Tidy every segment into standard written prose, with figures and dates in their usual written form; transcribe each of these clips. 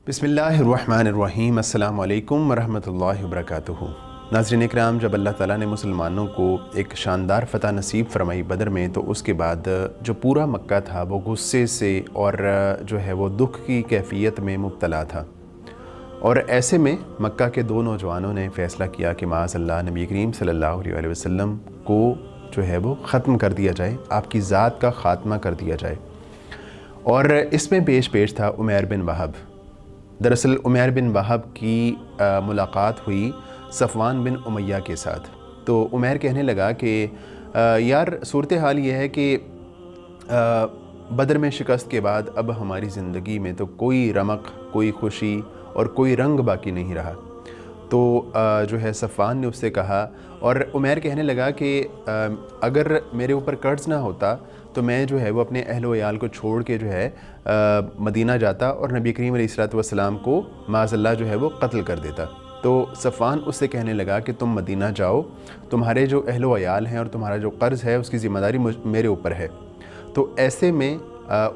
बिस्मिल्लाहिर्रहमानिर्रहीम। अस्सलामु अलैकुम वरहमतुल्लाहि वबरकातुहू। नाज़रीन इकराम, जब अल्लाह ताला ने मुसलमानों को एक शानदार फ़तह नसीब फरमाई बदर में, तो उसके बाद जो पूरा मक्का था वो गुस्से से और जो है वो दुख की कैफ़ियत में मुब्तला था। और ऐसे में मक्का के दो नौजवानों ने फ़ैसला किया कि माज़अल्लाह नबी करीम सल्लल्लाहु अलैहि वसल्लम को जो है वो ख़त्म कर दिया जाए, आपकी ज़ात का ख़ात्मा कर दिया जाए। और इसमें पेश था उमैर बिन वहब। दरअसल उमैर बिन वहब की मुलाकात हुई सफ़वान बिन उमैया के साथ। तो उमैर कहने लगा कि यार सूरत हाल ये है कि बदर में शिकस्त के बाद अब हमारी ज़िंदगी में तो कोई रमक, कोई खुशी और कोई रंग बाकी नहीं रहा। तो जो है सफ़वान ने उससे कहा, और उमैर कहने लगा कि अगर मेरे ऊपर कर्ज़ ना होता तो मैं जो है वो अपने अहल व इयाल को छोड़ के जो है मदीना जाता और नबी करीम अलैहिस्सलातु वस्सलाम को माज़अल्लाह जो है वो कत्ल कर देता। तो सफ़वान उससे कहने लगा कि तुम मदीना जाओ, तुम्हारे जो अहल व इयाल हैं और तुम्हारा जो कर्ज़ है उसकी ज़िम्मेदारी मेरे ऊपर है। तो ऐसे में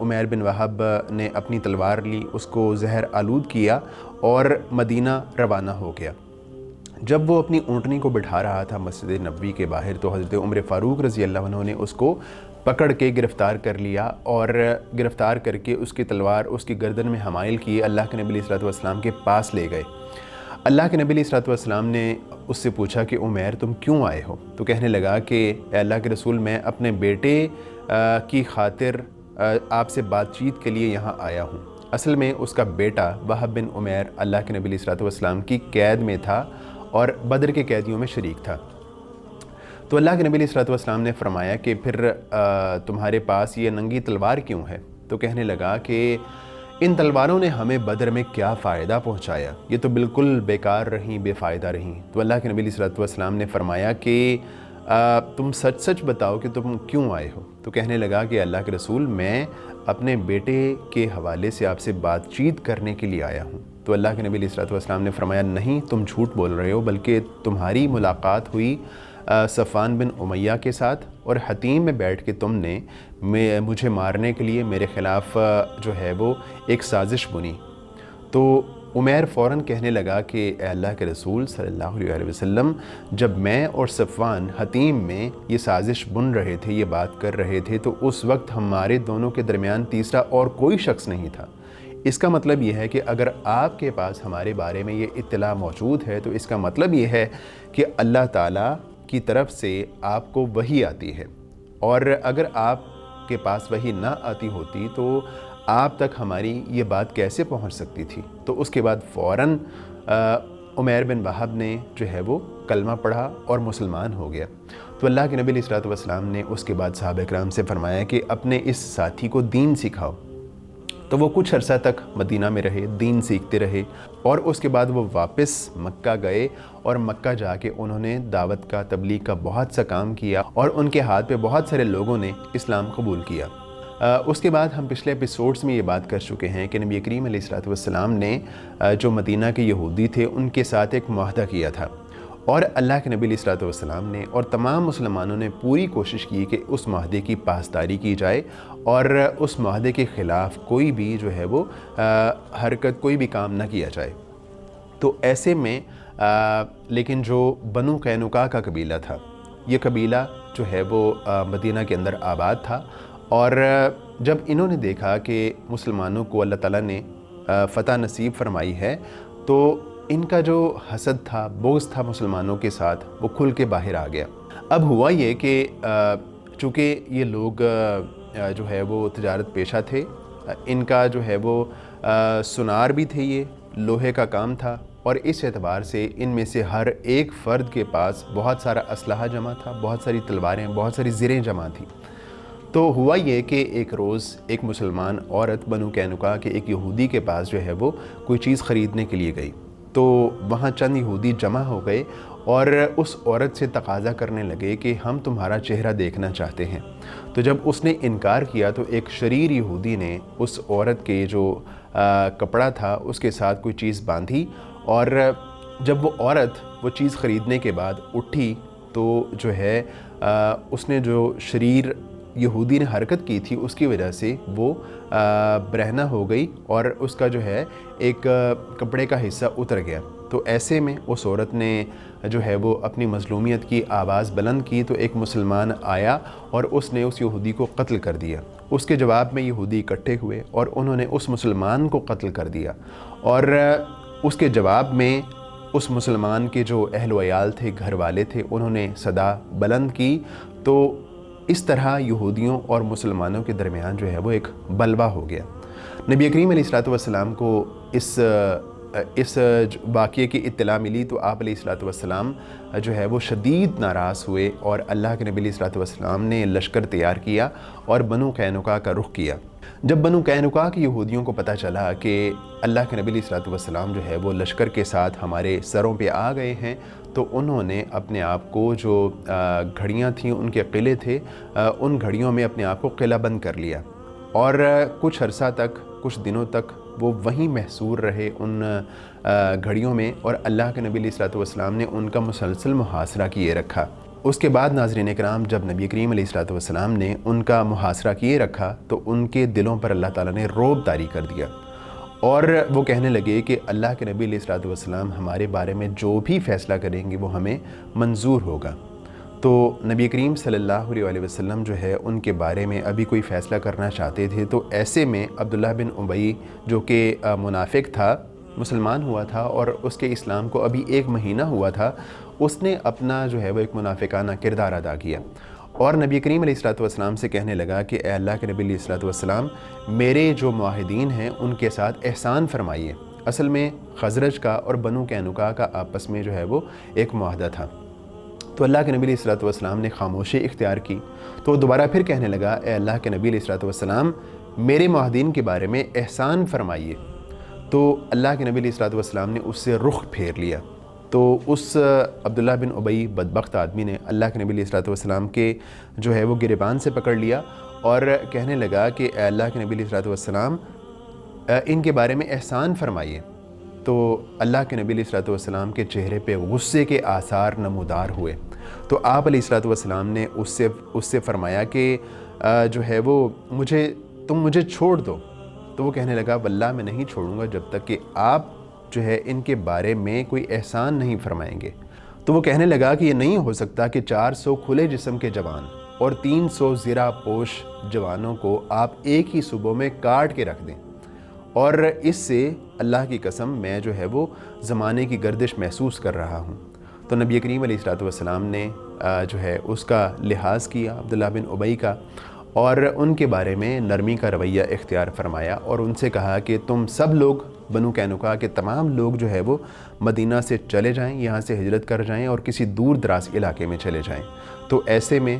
उमैर बिन वहब ने अपनी तलवार ली, उसको जहर आलूद किया और मदीना रवाना हो गया। जब वो अपनी ऊँटनी को बिठा रहा था मस्जिद नबवी के बाहर, तो हज़रत उमर फ़ारूक रज़ी अल्लाह अन्हु ने उसको पकड़ के गिरफ़्तार कर लिया और गिरफ़्तार करके उसकी तलवार उसकी गर्दन में हमाइल किए अल्लाह के नबी अलैहिस्सलातु वस्सलाम के पास ले गए। अल्लाह के नबी अलैहिस्सलातु वस्सलाम ने उससे पूछा कि उमैर तुम क्यों आए हो? तो कहने लगा कि अल्लाह के रसूल, मैं अपने बेटे की खातिर आपसे बातचीत के लिए यहाँ आया हूँ। असल में उसका बेटा वहब बिन उमैर अल्लाह के नबी अलैहिस्सलातु वस्सलाम की कैद में था और बदर के कैदियों में शरीक था। तो अल्लाह के नबी अलैहिस्सलातु वस्सलाम ने फरमाया कि फिर तुम्हारे पास ये नंगी तलवार क्यों है? तो कहने लगा कि इन तलवारों ने हमें बदर में क्या फ़ायदा पहुँचाया, ये तो बिल्कुल बेकार रहीं, बेफ़ायदा रहीं। तो अल्लाह के नबी अलैहिस्सलातु वस्सलाम ने फरमाया कि तुम सच सच बताओ कि तुम क्यों आए हो? तो कहने लगा कि अल्लाह के रसूल, मैं अपने बेटे के हवाले से आपसे बातचीत करने के लिए आया हूँ। तो अल्लाह के नबी अलैहिस्सलातु वस्सलाम ने फरमाया, नहीं, तुम झूठ बोल रहे हो, बल्कि तुम्हारी मुलाकात हुई सफ़वान बिन उमैया के साथ, और हतीम में बैठ के तुमने मुझे मारने के लिए मेरे ख़िलाफ़ जो है वो एक साजिश बुनी। तो उमैर फ़ौरन कहने लगा कि ए अल्लाह के रसूल सल्लल्लाहु अलैहि वसल्लम, जब मैं और सफ़वान हतीम में ये साजिश बुन रहे थे, ये बात कर रहे थे, तो उस वक्त हमारे दोनों के दरमियान तीसरा और कोई शख्स नहीं था। इसका मतलब ये है कि अगर आपके पास हमारे बारे में ये इत्तला मौजूद है, तो इसका मतलब ये है कि अल्लाह ताला की तरफ से आपको वही आती है, और अगर आपके पास वही ना आती होती तो आप तक हमारी ये बात कैसे पहुंच सकती थी? तो उसके बाद फ़ौरन उमैर बिन वहब ने जो है वो कलमा पढ़ा और मुसलमान हो गया। तो अल्लाह के नबी अलैहिस्सलातु वस्सलाम ने उसके बाद सहाबा किराम से फरमाया कि अपने इस साथी को दीन सिखाओ। तो वो कुछ अरसा तक मदीना में रहे, दीन सीखते रहे, और उसके बाद वो वापस मक्का गए और मक्का जाके उन्होंने दावत का, तबलीग का बहुत सा काम किया और उनके हाथ पे बहुत सारे लोगों ने इस्लाम कबूल किया। उसके बाद हम पिछले एपिसोड्स में ये बात कर चुके हैं कि नबी करीम अलैहिस्सलातु वस्सलाम ने जो मदीना के यहूदी थे उनके साथ एक मुआहदा किया था, और अल्लाह के नबी अलैहिस्सलातु वस्सलाम ने और तमाम मुसलमानों ने पूरी कोशिश की कि उस मुआहदे की पासदारी की जाए और उस मुआहदे के ख़िलाफ़ कोई भी जो है वो हरकत, कोई भी काम ना किया जाए। तो ऐसे में लेकिन जो बनु कैनुका का कबीला था, ये कबीला जो है वो मदीना के अंदर आबाद था, और जब इन्होंने देखा कि मुसलमानों को अल्लाह ताला ने फ़तह नसीब फरमाई है, तो इनका जो हसद था, बोझ था मुसलमानों के साथ, वो खुल के बाहर आ गया। अब हुआ ये कि चूँकि ये लोग जो है वो तिजारत पेशा थे, इनका जो है वो सुनार भी थे, ये लोहे का काम था, और इस एतबार से इनमें से हर एक फ़र्द के पास बहुत सारा असलहा जमा था, बहुत सारी तलवारें, बहुत सारी ज़िरें जमा थी। तो हुआ ये कि एक रोज़ एक मुसलमान औरत बनु कैनुका के एक यहूदी के पास जो है वो कोई चीज़ ख़रीदने के लिए गई। तो वहाँ चंद यहूदी जमा हो गए और उस औरत से तकाज़ा करने लगे कि हम तुम्हारा चेहरा देखना चाहते हैं। तो जब उसने इनकार किया तो एक शरीर यहूदी ने उस औरत के जो कपड़ा था उसके साथ कोई चीज़ बांधी, और जब वो औरत वो चीज़ ख़रीदने के बाद उठी तो जो है उसने जो शरीर یہودی نے حرکت کی تھی اس کی وجہ سے وہ برہنہ ہو گئی اور اس کا جو ہے ایک کپڑے کا حصہ اتر گیا۔ تو ایسے میں اس عورت نے جو ہے وہ اپنی مظلومیت کی آواز بلند کی، تو ایک مسلمان آیا اور اس نے اس یہودی کو قتل کر دیا۔ اس کے جواب میں یہودی اکٹھے ہوئے اور انہوں نے اس مسلمان کو قتل کر دیا، اور اس کے جواب میں اس مسلمان کے جو اہل و عیال تھے، گھر والے تھے، انہوں نے صدا بلند کی۔ تو اس طرح یہودیوں اور مسلمانوں کے درمیان جو ہے وہ ایک بلوہ ہو گیا۔ نبی کریم علیہ الصلوۃ والسلام کو اس واقعے کی اطلاع ملی تو آپ علیہ الصلوۃ والسلام جو ہے وہ شدید ناراض ہوئے، اور اللہ کے نبی علیہ الصلوۃ والسلام نے لشکر تیار کیا اور بنو قینقاع کا رخ کیا۔ جب بنو قینقاع کے یہودیوں کو پتہ چلا کہ اللہ کے نبی علیہ الصلوۃ والسلام جو ہے وہ لشکر کے ساتھ ہمارے سروں پہ آ گئے ہیں، تو انہوں نے اپنے آپ کو جو گھڑیاں تھیں، ان کے قلعے تھے، ان گھڑیوں میں اپنے آپ کو قلعہ بند کر لیا، اور کچھ عرصہ تک، کچھ دنوں تک وہ وہیں محصور رہے ان گھڑیوں میں، اور اللہ کے نبی علیہ الصلوۃ والسلام نے ان کا مسلسل محاصرہ کیے رکھا۔ اس کے بعد ناظرین اکرام، جب نبی کریم علیہ الصلوۃ والسلام نے ان کا محاصرہ کیے رکھا تو ان کے دلوں پر اللہ تعالیٰ نے رعب طاری کر دیا، اور وہ کہنے لگے کہ اللہ کے نبی علیہ الصلوۃ والسلام ہمارے بارے میں جو بھی فیصلہ کریں گے وہ ہمیں منظور ہوگا۔ تو نبی کریم صلی اللہ علیہ وسلم جو ہے ان کے بارے میں ابھی کوئی فیصلہ کرنا چاہتے تھے، تو ایسے میں عبداللہ بن ابی جو کہ منافق تھا، مسلمان ہوا تھا اور اس کے اسلام کو ابھی 1 مہینہ ہوا تھا، اس نے اپنا جو ہے وہ ایک منافقانہ کردار ادا کیا، اور نبی کریم علیہ الصلوۃ والسلام سے کہنے لگا کہ اے اللہ کے نبی علیہ الصلوۃ والسلام، میرے جو معاہدین ہیں ان کے ساتھ احسان فرمائیے۔ اصل میں خزرج کا اور بنو قینقاع کا آپس میں جو ہے وہ ایک معاہدہ تھا۔ تو اللہ کے نبی علیہ الصلوۃ والسلام نے خاموشی اختیار کی، تو دوبارہ پھر کہنے لگا اے اللہ کے نبی علیہ الصلوۃ والسلام، میرے معاہدین کے بارے میں احسان فرمائیے۔ تو اللہ کے نبی علیہ الصلوۃ والسلام نے اس سے رخ پھیر لیا۔ تو اس عبداللہ بن ابی بدبخت آدمی نے اللہ کے نبی علیہ الصلوۃ والسلام کے جو ہے وہ گریبان سے پکڑ لیا اور کہنے لگا کہ اے اللہ کے نبی علیہ الصلوۃ والسلام، ان کے بارے میں احسان فرمائیے۔ تو اللہ کے نبی علیہ الصلوۃ والسلام کے چہرے پہ غصے کے آثار نمودار ہوئے، تو آپ علیہ الصلوۃ والسلام نے اس سے فرمایا کہ جو ہے وہ تم مجھے چھوڑ دو۔ تو وہ کہنے لگا واللہ میں نہیں چھوڑوں گا جب تک کہ آپ جو ہے ان کے بارے میں کوئی احسان نہیں فرمائیں گے۔ تو وہ کہنے لگا کہ یہ نہیں ہو سکتا کہ 400 کھلے جسم کے جوان اور 300 زرہ پوش جوانوں کو آپ ایک ہی صبح میں کاٹ کے رکھ دیں، اور اس سے اللہ کی قسم میں جو ہے وہ زمانے کی گردش محسوس کر رہا ہوں۔ تو نبی کریم علیہ الصلوۃ والسلام نے جو ہے اس کا لحاظ کیا، عبداللہ بن ابی کا، اور ان کے بارے میں نرمی کا رویہ اختیار فرمایا، اور ان سے کہا کہ تم سب لوگ، بنو قینقاع کے تمام لوگ جو ہے وہ مدینہ سے چلے جائیں، یہاں سے ہجرت کر جائیں اور کسی دور دراز علاقے میں چلے جائیں۔ تو ایسے میں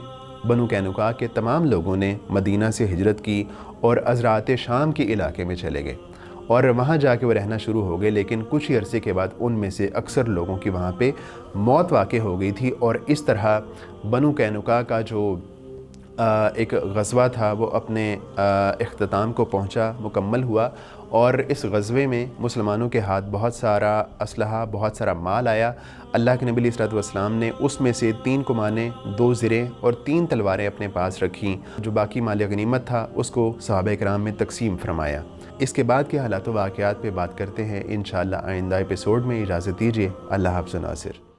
بنو قینقاع کے تمام لوگوں نے مدینہ سے ہجرت کی اور ازرعات شام کے علاقے میں چلے گئے، اور وہاں جا کے وہ رہنا شروع ہو گئے، لیکن کچھ ہی عرصے کے بعد ان میں سے اکثر لوگوں کی وہاں پہ موت واقع ہو گئی تھی، اور اس طرح بنو قینقاع کا جو ایک غزوہ تھا وہ اپنے اختتام کو پہنچا، مکمل ہوا، اور اس غزوے میں مسلمانوں کے ہاتھ بہت سارا اسلحہ، بہت سارا مال آیا۔ اللہ کے نبی علیہ الصلوۃ والسلام نے اس میں سے 3 کمانیں، 2 زریں اور 3 تلواریں اپنے پاس رکھیں۔ جو باقی مال غنیمت تھا اس کو صحابہ کرام میں تقسیم فرمایا۔ اس کے بعد کے حالات و واقعات پہ بات کرتے ہیں انشاءاللہ آئندہ ایپیسوڈ میں۔ اجازت دیجیے، اللہ حافظ ناصر۔